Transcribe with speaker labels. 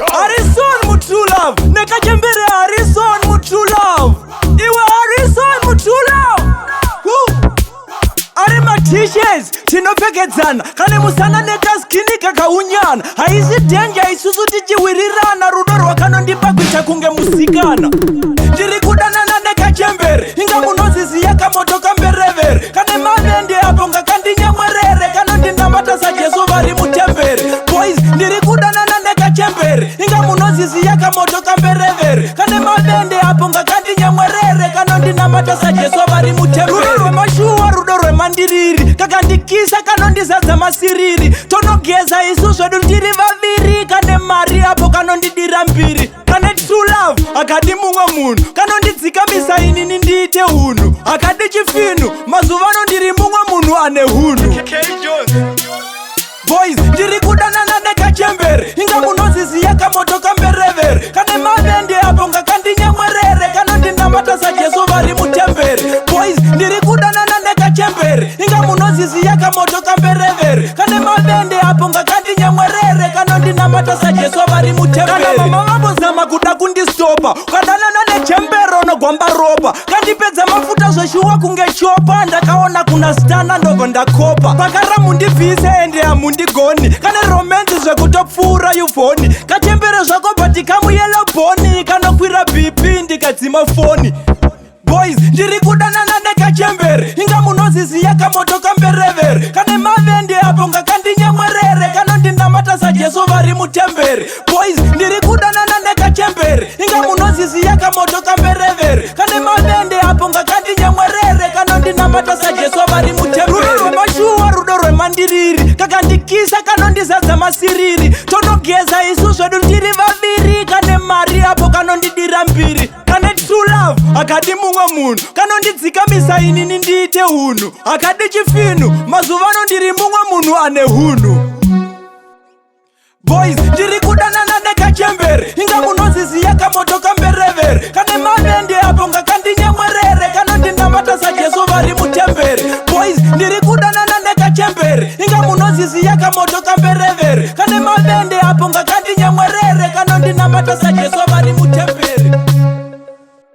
Speaker 1: Harrison mu true love nekachembere Harrison mu true love iwe Harrison mu true love ari matishes tinopfekedzana kane musana nekaskini kakaunyana haisi denja isusu tichiwirirana rudo rwakanondipa kuita kunge musikana ndiri kudanana nekachembere inga munoziziya kamoto kamberevere kane mavende apo ngakandinyamwerere kanondinamata sajesu vari mutembere boys ndiri kudanana nekachembere inga munoziziya kamoto kamberevere kane mavende apo ngakandinyamwerere kanondinamata sajesu vari mutembere rudo rwemashuwa rudo rwemandiriri kakandikisa kanondizadza masiriri tonogeza isu zvedu ndiri vaviri kane mari apo kanondidira mbiri kane true love akadi mumwe munhu kanondidzikamisa inini ndiite hunhu akadi chifinu mazuvano ndiri mumwe munhu ane hunhu boys ndiri kudanana nekachembere inga munoziziya kamoto kamberevere kane mavende apo ngakandinyamwerere kanondinamata sajesu vari mutembere boys ndiri kudanana nekachembere inga munoziziya kamoto kamberevere kane mavende apo ngakandinyamwerere kanondinamata sajesu vari mutembere kana mama vambozama kuda kundistopa kadanana nechembere unogwamba ropa kandipedza mafuta zveshuwa kunge chopa ndakaona kuna stana ndobva ndakopa pakara mundibvise ende hamundigoni kane romansi zvekutopfuura yufoni kachembere zvako bati kamuyelo bhoni kanokwira bp ndikadzima foni boys ndiri kudanana nekachembere inga munoziziya kamoto kamberevere kane mavende apo ngakandinyamwerere kanondinamata sajesu vari mutembere boys ndiri kudanana nekachembere inga munoziziya kamoto kamberevere kane mavende apo ngakandinyamwerere kanondinamata sajesu vari mutembere rudo rwemashuwa rudo rwemandiriri kakandikisa kanondizadza masiriri tonogeza isu zvedu ndiri vaviri kane mari apo kanondidira mbiri kane true love akadi mumwe munhu kanondidzikamisa inini ndiite hunhu akadi chifinu mazuvano ndiri mumwe munhu ane hunhu boys ndiri kudanana nekachembere inga munoziziya kamoto kamberevere kane mavende apo ngakandinyamwerere kanondinamata sajesu vari mutembere boys ndiri kudanana nekachembere inga munoziziya kamoto kamberevere